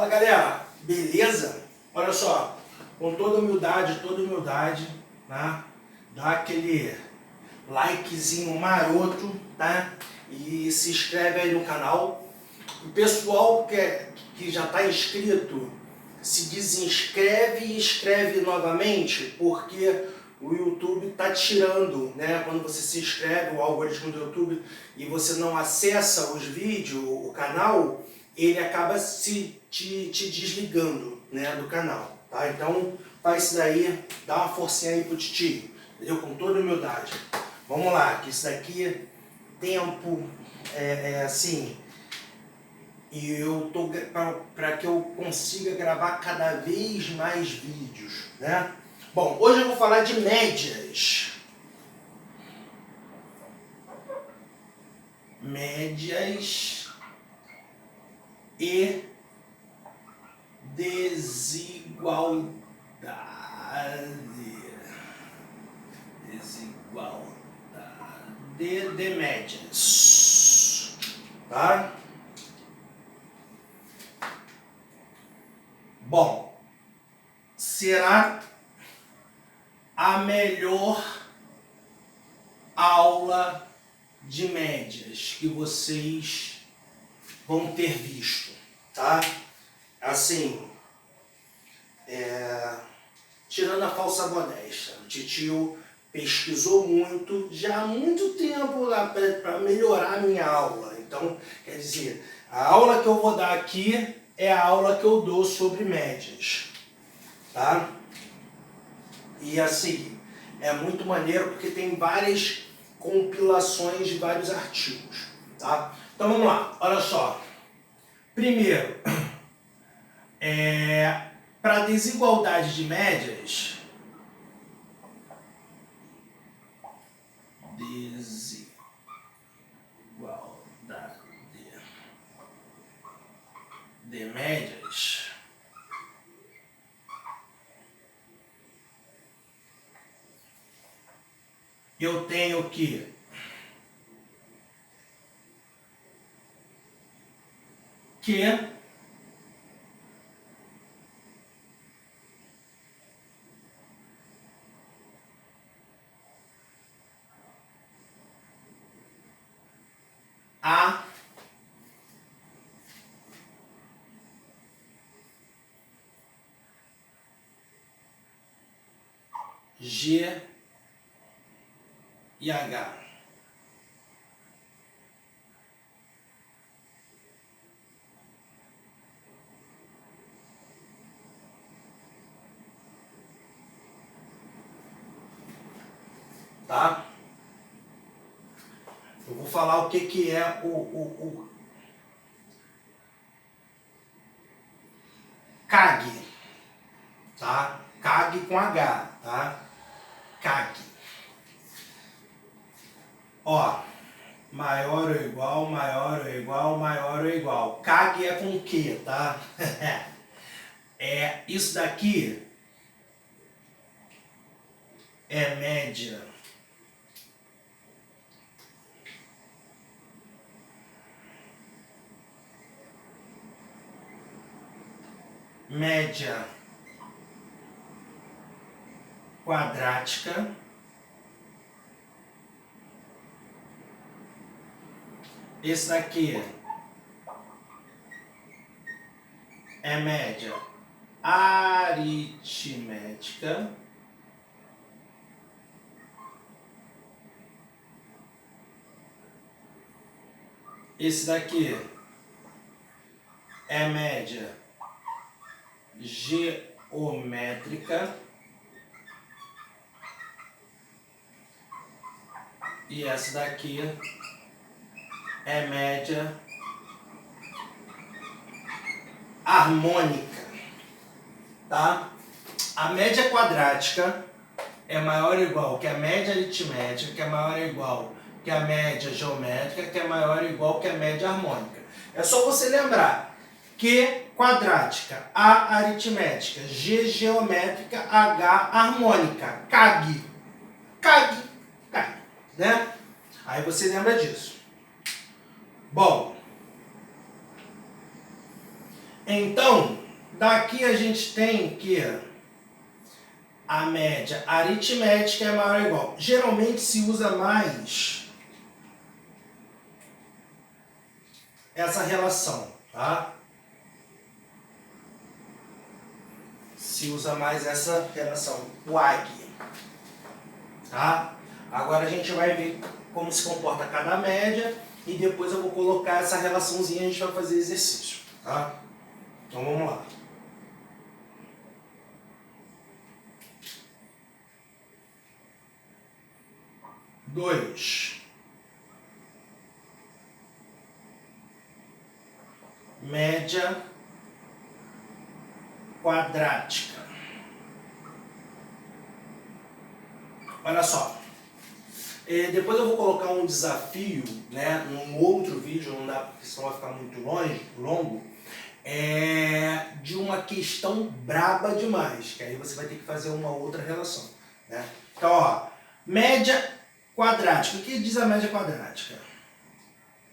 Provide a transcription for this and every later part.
Fala galera, beleza? Olha só, com toda humildade, né? Dá aquele likezinho maroto, tá? E se inscreve aí no canal. O pessoal que já está inscrito, se desinscreve e inscreve novamente, porque o YouTube está tirando, né? Quando você se inscreve, o algoritmo do YouTube, e você não acessa os vídeos, o canal, ele acaba te desligando, né, do canal, tá? Então faz isso daí, dá uma forcinha aí pro titio, entendeu? Com toda humildade. Vamos lá, que isso daqui, tempo, assim, e eu tô para que eu consiga gravar cada vez mais vídeos, né? Bom, hoje eu vou falar de médias. Médias e desigualdade. Desigualdade de médias. Tá? Bom, será a melhor aula de médias que vocês vão ter visto, tá? Assim, tirando a falsa modéstia, o titio pesquisou muito, já há muito tempo para melhorar a minha aula. Então, quer dizer, a aula que eu vou dar aqui é a aula que eu dou sobre médias, tá? E assim, é muito maneiro porque tem várias compilações de vários artigos, tá? Então vamos lá, olha só. Primeiro, para desigualdade de médias, de médias, eu tenho que a G e H. Tá? Eu vou falar o que é o CAG, tá? CAG com H, tá? CAG. Ó, maior ou igual, maior ou igual, maior ou igual. CAG é com Q, tá? Isso daqui é média. Média quadrática. Esse daqui é média aritmética. Esse daqui é média geométrica. E essa daqui é média harmônica, tá? A média quadrática é maior ou igual que a média aritmética, que é maior ou igual que a média geométrica, que é maior ou igual que a média harmônica. É só você lembrar Q quadrática, A aritmética, G geométrica, H harmônica, CAG, né? Aí você lembra disso. Bom, Então, daqui a gente tem que a média aritmética é maior ou igual. Geralmente se usa mais essa relação, tá? Se usa mais essa relação, o AG, tá? Agora a gente vai ver como se comporta cada média e depois eu vou colocar essa relaçãozinha e a gente vai fazer exercício, tá? Então vamos lá. Dois. Média quadrática. Olha só. Depois eu vou colocar um desafio, né, num outro vídeo, não dá porque senão vai ficar muito longo, de uma questão braba demais, que aí você vai ter que fazer uma outra relação, né? Então, ó, média quadrática. O que diz a média quadrática?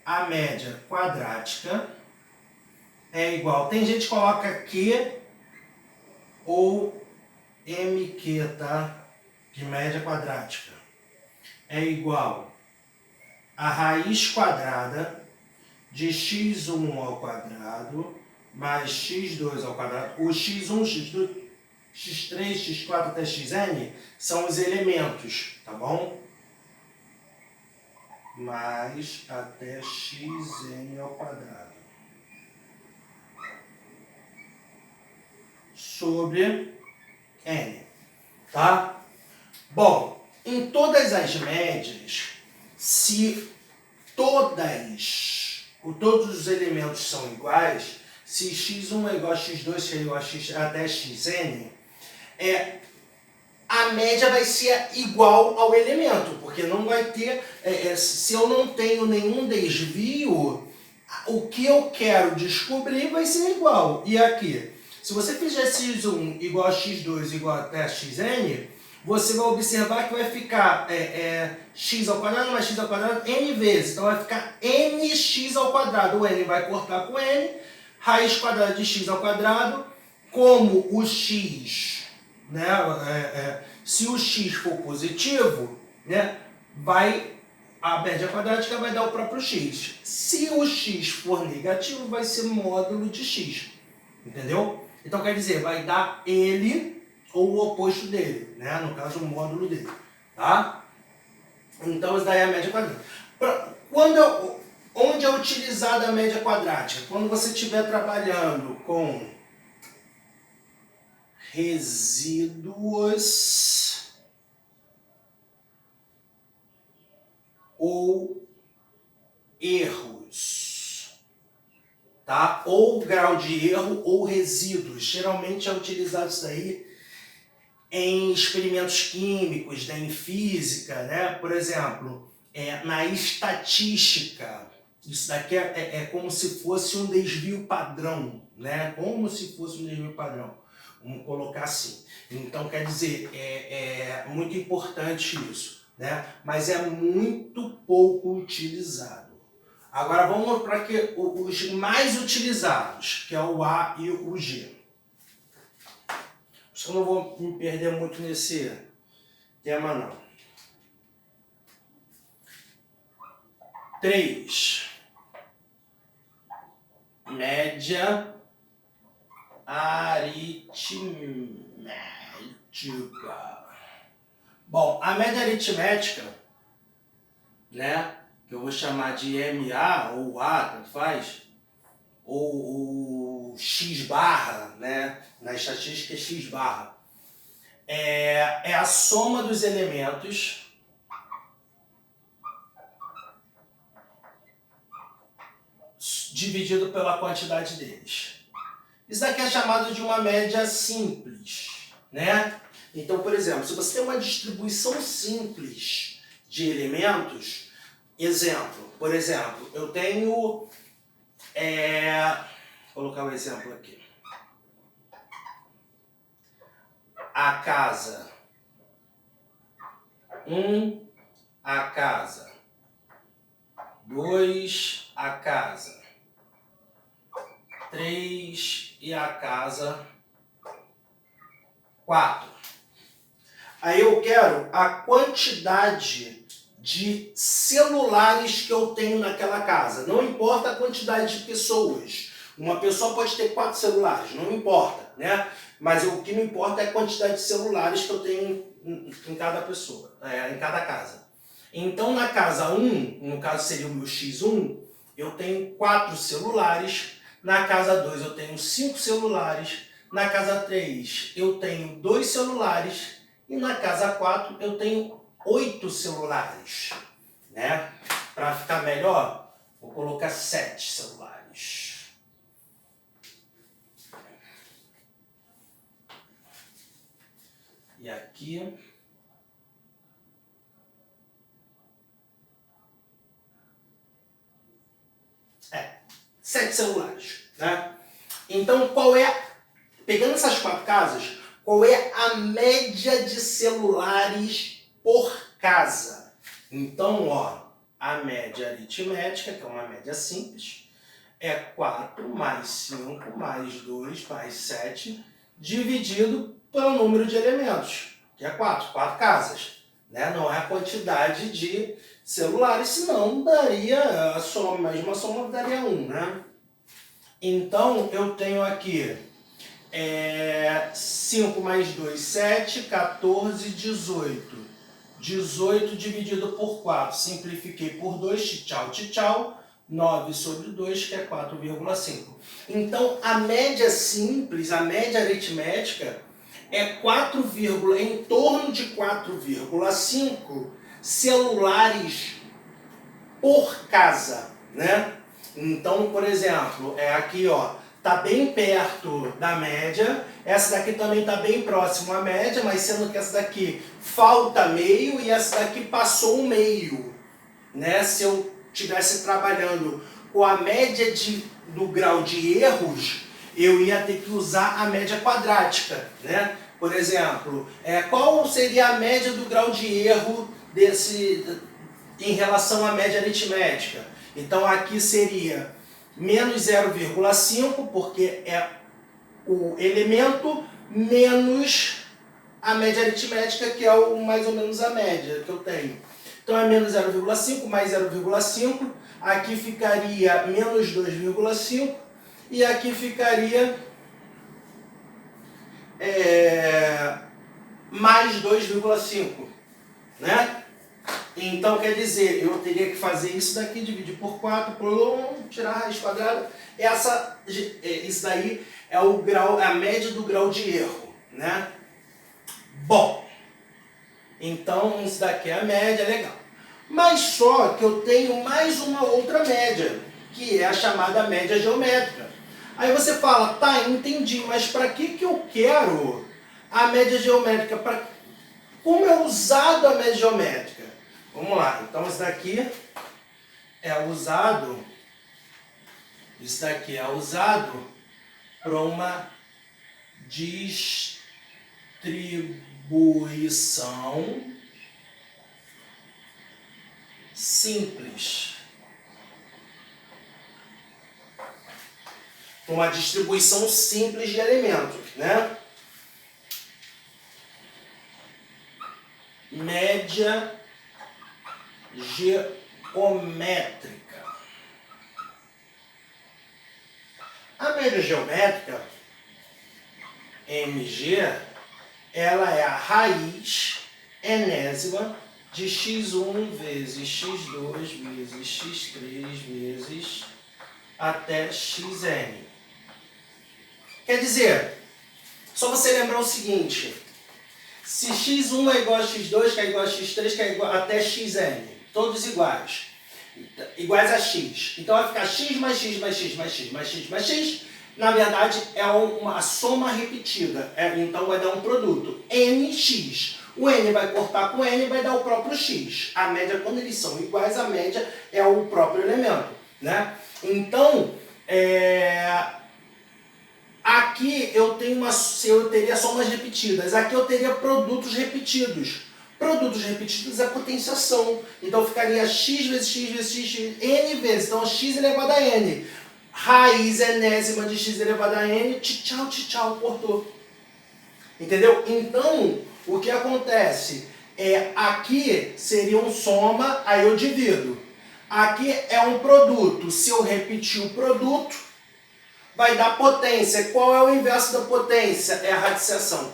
A média quadrática é igual, tem gente que coloca Q ou MQ, tá? De média quadrática. É igual a raiz quadrada de x1 ao quadrado mais x2 ao quadrado. O x1, x2, x3, x4 até xn são os elementos, tá bom? Mais até xn ao quadrado. Sobre n, tá? Bom, em todas as médias, se todos os elementos são iguais, se x1 é igual a x2, que é igual a x até xn, a média vai ser igual ao elemento, porque não vai ter, se eu não tenho nenhum desvio, o que eu quero descobrir vai ser igual. E aqui, se você fizer x1 igual a x2 igual até xn, você vai observar que vai ficar x ao quadrado mais x ao quadrado n vezes. Então vai ficar nx ao quadrado. O n vai cortar com n. Raiz quadrada de x ao quadrado. Como o x, né, se o x for positivo, né, a média quadrática vai dar o próprio x. Se o x for negativo, vai ser módulo de x. Entendeu? Então quer dizer, vai dar ele ou o oposto dele, né? No caso, o módulo dele, tá? Então, isso daí é a média quadrática. Onde é utilizada a média quadrática? Quando você estiver trabalhando com resíduos ou erros, tá? Ou grau de erro ou resíduos. Geralmente é utilizado isso daí em experimentos químicos, né, em física, né? Por exemplo, na estatística, isso daqui é como se fosse um desvio padrão, né? Como se fosse um desvio padrão, vamos colocar assim. Então, quer dizer, é muito importante isso, né? Mas é muito pouco utilizado. Agora vamos para os mais utilizados, que é o A e o G. Eu não vou me perder muito nesse tema, não. 3. Média aritmética. Bom, a média aritmética, né, que eu vou chamar de MA ou A, tanto faz, ou X barra, né, na estatística é X barra, é a soma dos elementos dividido pela quantidade deles. Isso daqui é chamado de uma média simples, né? Então, por exemplo, se você tem uma distribuição simples de elementos, por exemplo, eu tenho, vou colocar um exemplo aqui. A casa 1, a casa 2, a casa 3 e a casa 4. Aí eu quero a quantidade de celulares que eu tenho naquela casa. Não importa a quantidade de pessoas. Uma pessoa pode ter 4 celulares, não importa, né? Mas o que me importa é a quantidade de celulares que eu tenho em cada pessoa, em cada casa. Então na casa 1, no caso seria o meu X1, eu tenho 4 celulares. Na casa 2 eu tenho 5 celulares. Na casa 3 eu tenho 2 celulares. E na casa 4 eu tenho 8 celulares, né? Para ficar melhor, vou colocar 7 celulares. E aqui... 7 celulares, né? Então, pegando essas 4 casas, qual é a média de celulares por casa? Então, ó, a média aritmética, que é uma média simples, é 4 mais 5 mais 2 mais 7, dividido pelo número de elementos, que é 4 casas, né? Não é a quantidade de celulares, senão daria a soma, mas uma soma daria 1, né? Então, eu tenho aqui 5 mais 2, 7, 14, 18. 18 dividido por 4, simplifiquei por 2, tchau, tchau, 9 sobre 2, que é 4,5. Então, a média simples, a média aritmética, é em torno de 4,5 celulares por casa, né? Então, por exemplo, aqui, ó, tá bem perto da média. Essa daqui também tá bem próximo à média, mas sendo que essa daqui falta meio e essa daqui passou um meio, né? Se eu estivesse trabalhando com a média do grau de erros, eu ia ter que usar a média quadrática, né? Por exemplo, qual seria a média do grau de erro em relação à média aritmética? Então aqui seria menos 0,5, porque é o elemento menos a média aritmética, que é mais ou menos a média que eu tenho. Então é menos 0,5 mais 0,5, aqui ficaria menos 2,5 e aqui ficaria mais 2,5, né? Então, quer dizer, eu teria que fazer isso daqui, dividir por 4, tirar a raiz quadrada. Isso daí é a média do grau de erro, né? Bom, então isso daqui é a média, legal. Mas só que eu tenho mais uma outra média, que é a chamada média geométrica. Aí você fala, tá, entendi, mas para que eu quero a média geométrica? Como é usado a média geométrica? Vamos lá, então isso daqui é usado para uma distribuição simples. Uma distribuição simples de elementos, né? Média geométrica. A média geométrica, MG, ela é a raiz enésima de x1 vezes x2 vezes x3 vezes até xn. Quer dizer, só você lembrar o seguinte: se x1 é igual a x2, que é igual a x3, que é igual até xn, todos iguais a x. Então vai ficar x mais x mais x mais x mais x mais x. Na verdade é uma soma repetida. Então vai dar um produto nx. O n vai cortar com n e vai dar o próprio x. A média, quando eles são iguais, a média é o próprio elemento, né? Então, aqui eu teria somas repetidas. Aqui eu teria produtos repetidos. Produtos repetidos é potenciação. Então ficaria x vezes x vezes x, n vezes. Então x elevado a n. raiz enésima de x elevado a n, tchau, cortou. Entendeu? Então, o que acontece é, aqui seria um soma, aí eu divido. Aqui é um produto. Se eu repetir o produto, vai dar potência. Qual é o inverso da potência? É a radiciação.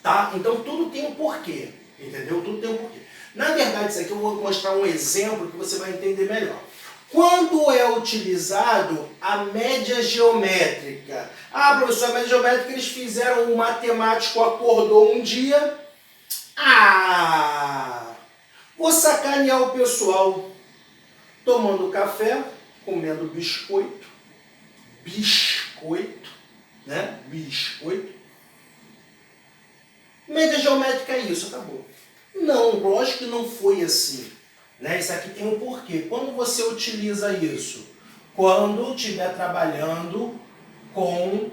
Tá? Então, tudo tem um porquê. Entendeu? Tudo tem um porquê. Na verdade, isso aqui eu vou mostrar um exemplo que você vai entender melhor. Quando é utilizado a média geométrica? Ah, professor, a média geométrica eles fizeram, um matemático acordou um dia. Vou sacanear o pessoal tomando café, comendo biscoito, né? Biscoito. Média geométrica é isso, acabou. Não, lógico que não foi assim. Né? Isso aqui tem um porquê. Quando você utiliza isso? Quando estiver trabalhando com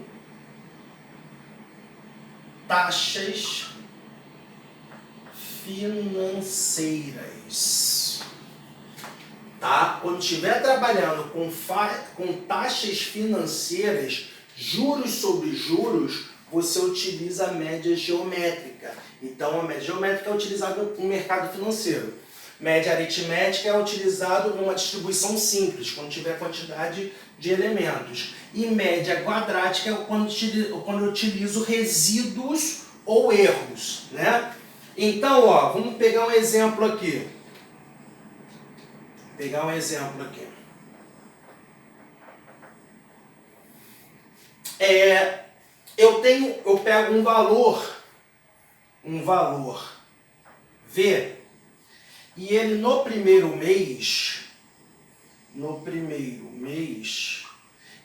taxas financeiras. Tá? Quando estiver trabalhando com taxas financeiras, juros sobre juros, você utiliza a média geométrica. Então, a média geométrica é utilizada no mercado financeiro. Média aritmética é utilizado numa distribuição simples, quando tiver quantidade de elementos. E média quadrática é quando eu utilizo resíduos ou erros. Né? Então, ó, vamos pegar um exemplo aqui. Eu pego um valor V, e ele no primeiro mês,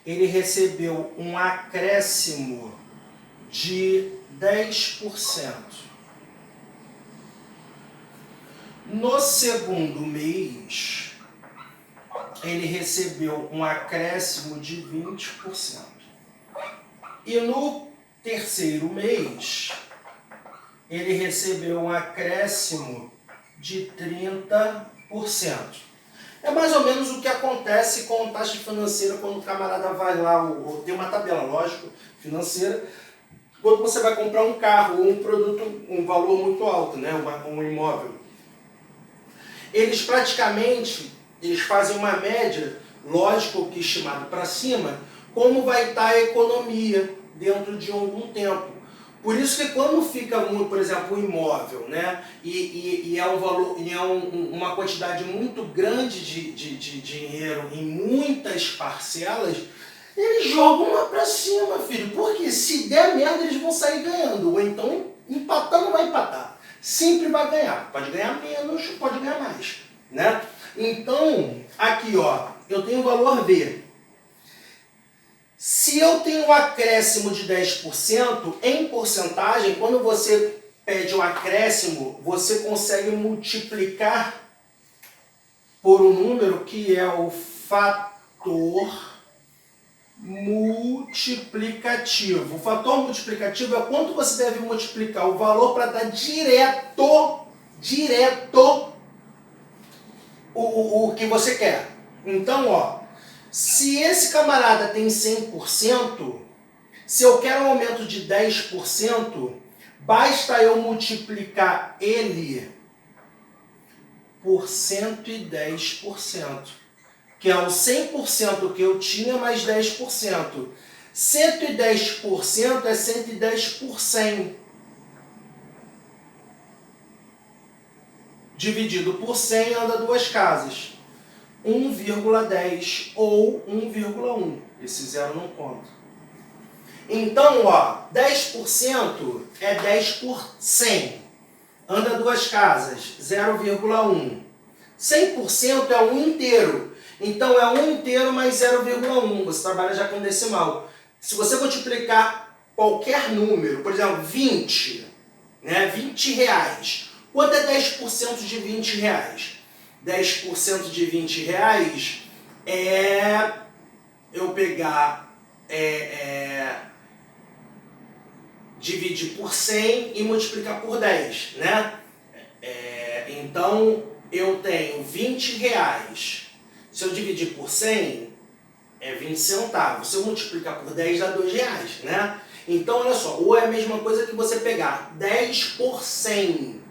ele recebeu um acréscimo de 10%. No segundo mês, ele recebeu um acréscimo de 20%. E no terceiro mês, ele recebeu um acréscimo de 30%. É mais ou menos o que acontece com taxa financeira quando o camarada vai lá, tem uma tabela, lógico, financeira, quando você vai comprar um carro ou um produto, um valor muito alto, né, um imóvel. Eles fazem uma média, lógico que estimado para cima, como vai estar a economia dentro de algum tempo. Por isso que quando fica, por exemplo, um imóvel, né, e é um valor, e é uma quantidade muito grande de dinheiro em muitas parcelas, eles jogam lá para cima, filho. Porque se der merda, eles vão sair ganhando. Ou então, empatar não vai empatar. Sempre vai ganhar. Pode ganhar menos, pode ganhar mais. Né? Então, aqui, ó, eu tenho o valor V. Se eu tenho um acréscimo de 10%, em porcentagem, quando você pede um acréscimo, você consegue multiplicar por um número que é o fator multiplicativo. O fator multiplicativo é quanto você deve multiplicar o valor para dar direto o que você quer. Então, ó, se esse camarada tem 100%, se eu quero um aumento de 10%, basta eu multiplicar ele por 110%, que é o 100% que eu tinha mais 10%. 110% é 110 por 100. Dividido por 100 anda duas casas. 1,10 ou 1,1. Esse zero não conta. Então, ó, 10% é 10 por 100. Anda duas casas, 0,1. 100% é 1 inteiro. Então, é 1 inteiro mais 0,1. Você trabalha já com decimal. Se você multiplicar qualquer número, por exemplo, 20, né, 20 reais. Quanto é 10% de 20 reais? 10% de 20 reais é eu pegar, dividir por 100 e multiplicar por 10, né? Então, eu tenho 20 reais. Se eu dividir por 100, é 20 centavos. Se eu multiplicar por 10 dá R$2, né? Então, olha só, ou é a mesma coisa que você pegar 10 por 100,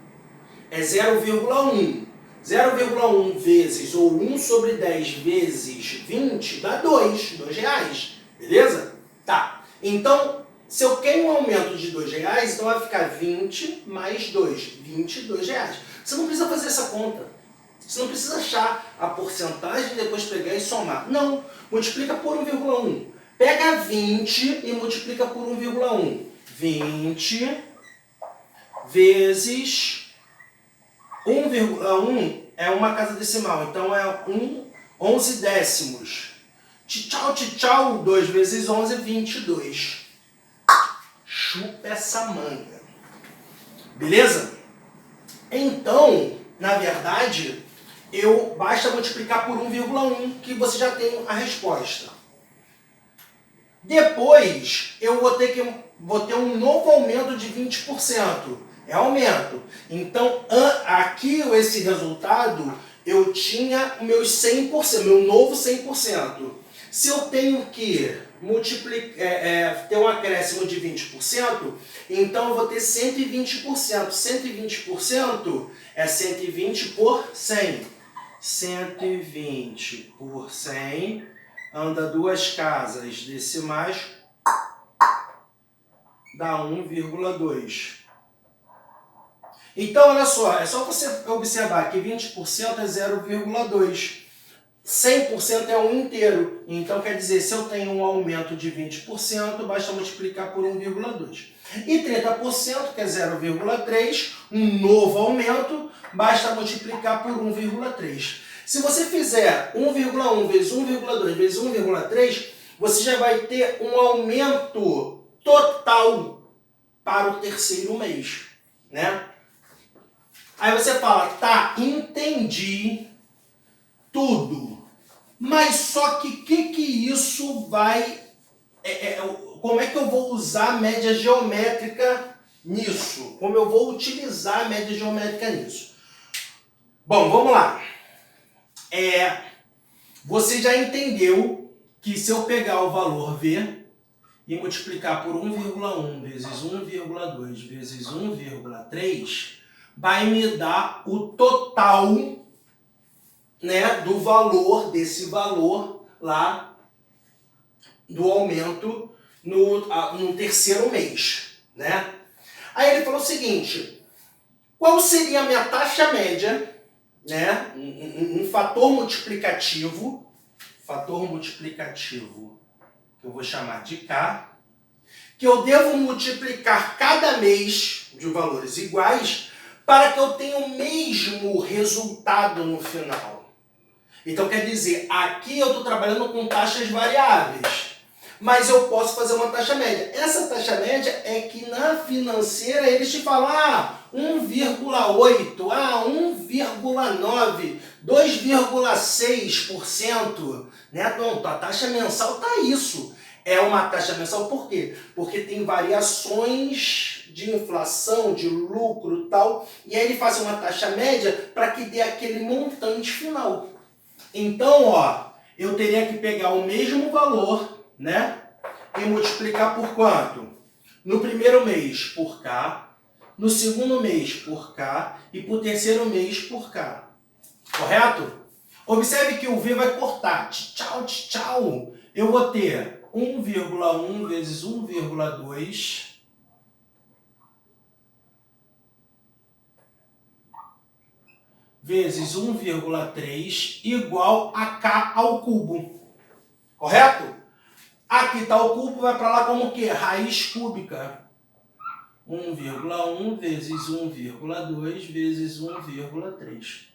é 0,1. 0,1 vezes, ou 1 sobre 10 vezes 20, dá R$2, beleza? Tá, então, se eu quero um aumento de R$2, então vai ficar 20 mais 2, R$22. Você não precisa fazer essa conta. Você não precisa achar a porcentagem e depois pegar e somar. Não, multiplica por 1,1. Pega 20 e multiplica por 1,1. 20 vezes 1,1 é uma casa decimal, então é 11 décimos. Tchau, 2 vezes 11 22. Chupa essa manga. Beleza? Então, na verdade, basta multiplicar por 1,1 que você já tem a resposta. Depois, eu vou ter um novo aumento de 20%. É aumento. Então, aqui, esse resultado, eu tinha meus 100%, meu novo 100%. Se eu tenho que ter um acréscimo de 20%, então eu vou ter 120%. 120% é 120 por 100. 120 por 100, anda duas casas decimais, dá 1,2. Então, olha só, é só você observar que 20% é 0,2. 100% é 1 inteiro. Então, quer dizer, se eu tenho um aumento de 20%, basta multiplicar por 1,2. E 30%, que é 0,3, um novo aumento, basta multiplicar por 1,3. Se você fizer 1,1 vezes 1,2 vezes 1,3, você já vai ter um aumento total para o terceiro mês, né? Aí você fala, tá, entendi tudo. Mas só que isso vai... como é que eu vou usar a média geométrica nisso? Como eu vou utilizar a média geométrica nisso? Bom, vamos lá. Você já entendeu que se eu pegar o valor V e multiplicar por 1,1 vezes 1,2 vezes 1,3, vai me dar o total, né, do valor, desse valor lá, do aumento no terceiro mês, né? Aí ele falou o seguinte, qual seria a minha taxa média, né, um fator multiplicativo, que eu vou chamar de K, que eu devo multiplicar cada mês de valores iguais para que eu tenha o mesmo resultado no final. Então, quer dizer, aqui eu estou trabalhando com taxas variáveis, mas eu posso fazer uma taxa média. Essa taxa média é que na financeira eles te falam 1,8, 1,9, 2,6%. Né? Pronto, a taxa mensal está isso. É uma taxa mensal por quê? Porque tem variações de inflação, de lucro e tal, e aí ele faz uma taxa média para que dê aquele montante final. Então, eu teria que pegar o mesmo valor, né, e multiplicar por quanto? No primeiro mês por K, no segundo mês por K e para o terceiro mês por K. Correto? Observe que o V vai cortar. Tchau. Eu vou ter 1,1 vezes 1,2 vezes 1,3 igual a K ao cubo. Correto? Aqui está o cubo, vai para lá como o quê? Raiz cúbica. 1,1 vezes 1,2 vezes 1,3.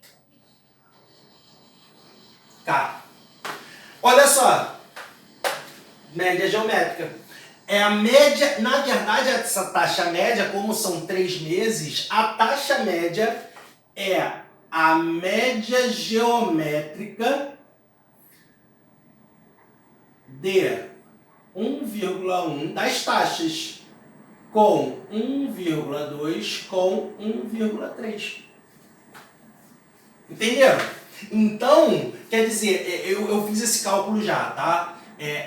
K. Olha só. Média geométrica. É a média, na verdade, essa taxa média, como são 3 meses, a taxa média é a média geométrica de 1,1 das taxas com 1,2 com 1,3. Entenderam? Então, quer dizer, eu fiz esse cálculo já, tá?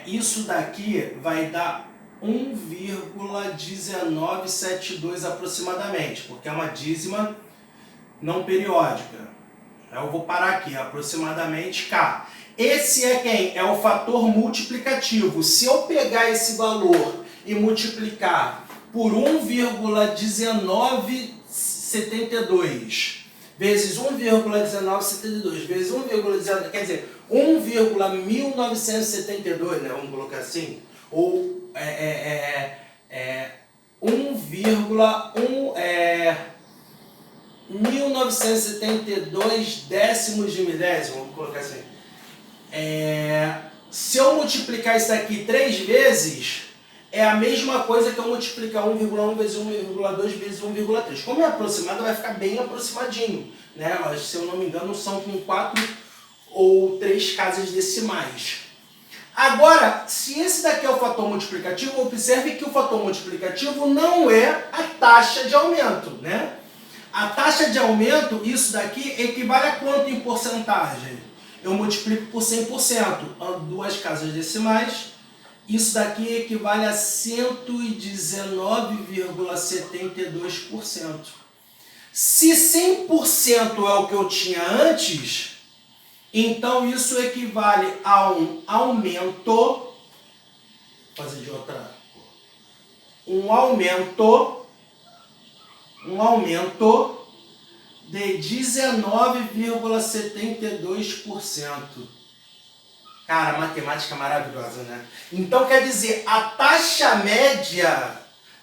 Isso daqui vai dar 1,1972 aproximadamente, porque é uma dízima não periódica. Eu vou parar aqui, aproximadamente K. Esse é quem? É o fator multiplicativo. Se eu pegar esse valor e multiplicar por 1,1972 vezes 1,1972 vezes 1,19, quer dizer, 1,1972, né? Vamos colocar assim, ou 1972 décimos de milésimo, vamos colocar assim. Se eu multiplicar isso daqui 3 vezes, é a mesma coisa que eu multiplicar 1,1 vezes 1,2 vezes 1,3. Como é aproximado, vai ficar bem aproximadinho, né? Se eu não me engano, são com 4 ou 3 casas decimais. Agora, se esse daqui é o fator multiplicativo, observe que o fator multiplicativo não é a taxa de aumento, né? A taxa de aumento, isso daqui, equivale a quanto em porcentagem? Eu multiplico por 100%, duas casas decimais. Isso daqui equivale a 119,72%. Se 100% é o que eu tinha antes, então isso equivale a um aumento, vou fazer de outra, um aumento de 19,72%. Cara, matemática maravilhosa, né? Então quer dizer, a taxa média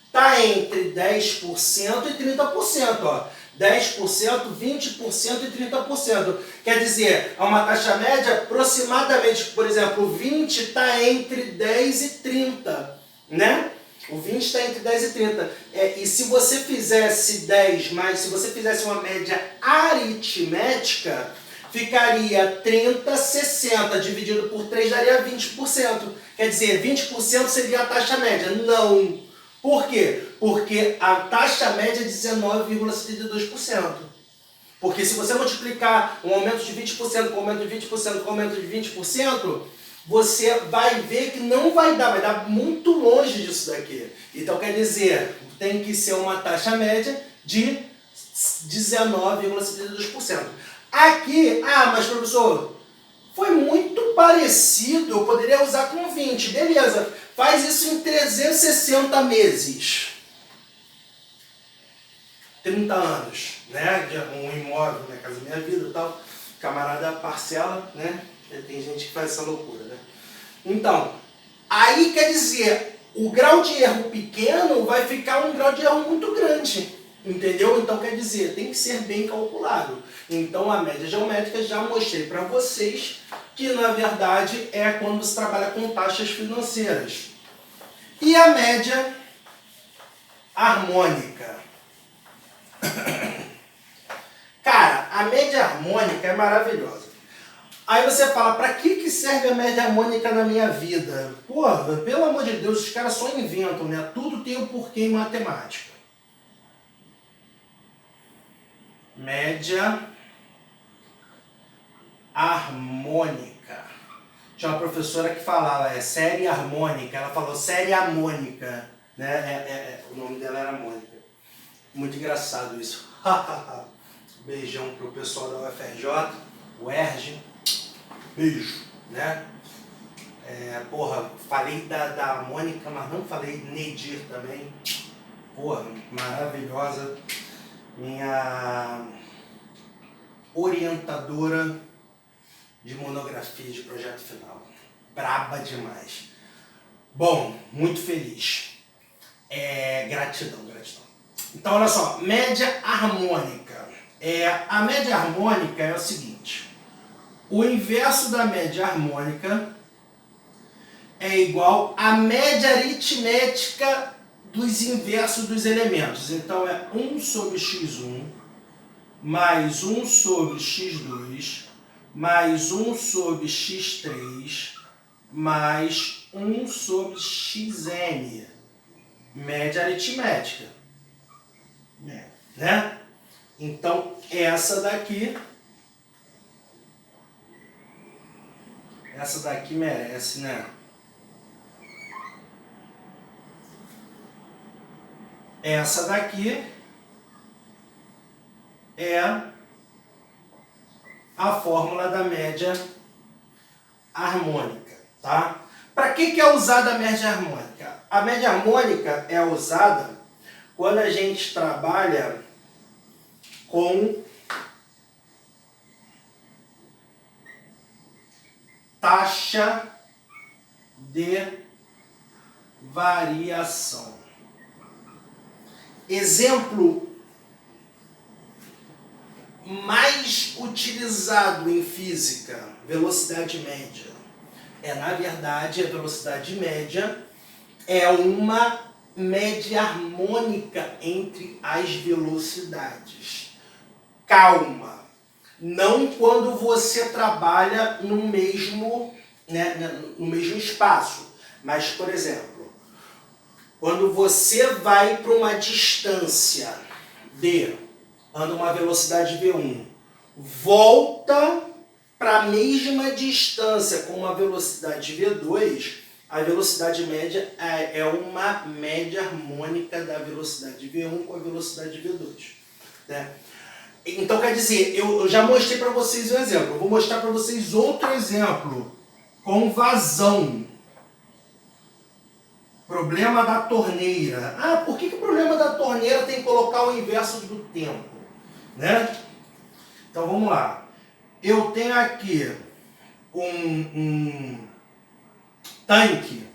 está entre 10% e 30%, ó. 10%, 20% e 30%. Quer dizer, é uma taxa média aproximadamente, por exemplo, o 20 está entre 10 e 30, né? O 20 está entre 10 e 30. E se você fizesse 10 mais, se você fizesse uma média aritmética, ficaria 30, 60, dividido por 3 daria 20%. Quer dizer, 20% seria a taxa média. Não. Por quê? Porque a taxa média é 19,72%. Porque se você multiplicar um aumento de 20% com aumento de 20% com aumento de 20%, você vai ver que não vai dar muito longe disso daqui. Então quer dizer, tem que ser uma taxa média de 19,72%. Aqui, mas professor, foi muito parecido, eu poderia usar com 20, beleza, faz isso em 360 meses. 30 anos, né? Um imóvel, né? Casa Minha Vida e tal, camarada parcela, né? Tem gente que faz essa loucura, né? Então, aí quer dizer, o grau de erro pequeno vai ficar um grau de erro muito grande, entendeu? Então quer dizer, tem que ser bem calculado. Então a média geométrica já mostrei para vocês que na verdade é quando você trabalha com taxas financeiras. E a média harmônica? Cara, a média harmônica é maravilhosa. Aí você fala, para que serve a média harmônica na minha vida? Porra, pelo amor de Deus, os caras só inventam, né? Tudo tem um porquê em matemática. Média harmônica. Tinha uma professora que falava, série harmônica. Ela falou série harmônica, né? O nome dela era Mônica. Muito engraçado isso. Beijão pro pessoal da UFRJ, o UERJ. Beijo, né? Porra, falei da Mônica, mas não falei Nedir também. Porra, maravilhosa. Minha orientadora de monografia de projeto final. Braba demais. Bom, muito feliz. Gratidão. Então, olha só, média harmônica. A média harmônica é o seguinte. O inverso da média harmônica é igual à média aritmética dos inversos dos elementos. Então, é 1 sobre x1 mais 1 sobre x2 mais 1 sobre x3 mais 1 sobre xn. Média aritmética. Né? Então, essa daqui merece, né? Essa daqui é a fórmula da média harmônica, tá? Para que é usada a média harmônica? A média harmônica é usada quando a gente trabalha com taxa de variação. Exemplo mais utilizado em física, velocidade média. Na verdade, a velocidade média é uma média harmônica entre as velocidades. Calma! Não quando você trabalha no mesmo espaço. Mas, por exemplo, quando você vai para uma distância anda uma velocidade v1, volta para a mesma distância com uma velocidade v2, a velocidade média é uma média harmônica da velocidade v1 com a velocidade v2. Né? Então, quer dizer, eu já mostrei para vocês um exemplo. Eu vou mostrar para vocês outro exemplo com vazão. Problema da torneira. Por que o problema da torneira tem que colocar o inverso do tempo? Né? Então, vamos lá. Eu tenho aqui um tanque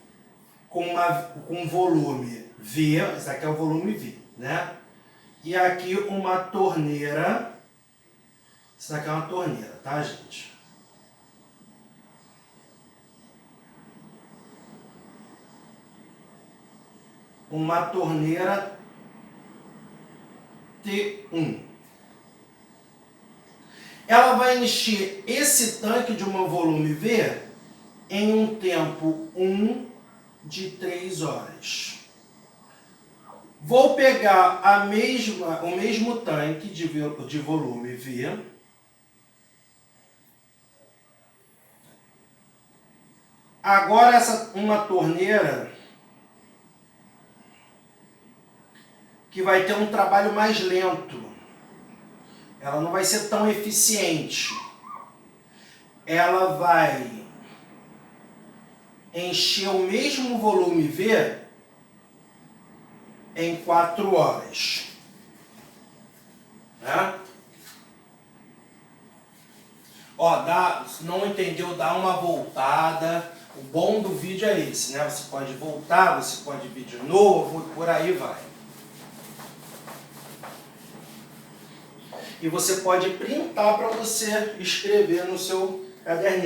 com volume V. Esse aqui é o volume V, né? E aqui uma torneira. Isso daqui é uma torneira, tá, gente? Uma torneira T1. Ela vai encher esse tanque de um volume V em um tempo 1 de 3 horas. Vou pegar o mesmo tanque de volume V, agora uma torneira que vai ter um trabalho mais lento. Ela não vai ser tão eficiente. Ela vai encher o mesmo volume V em 4 horas. Né? Se não entendeu, dá uma voltada. O bom do vídeo é esse, né? Você pode voltar, você pode vir de novo, por aí vai. E você pode printar para você escrever no seu caderninho.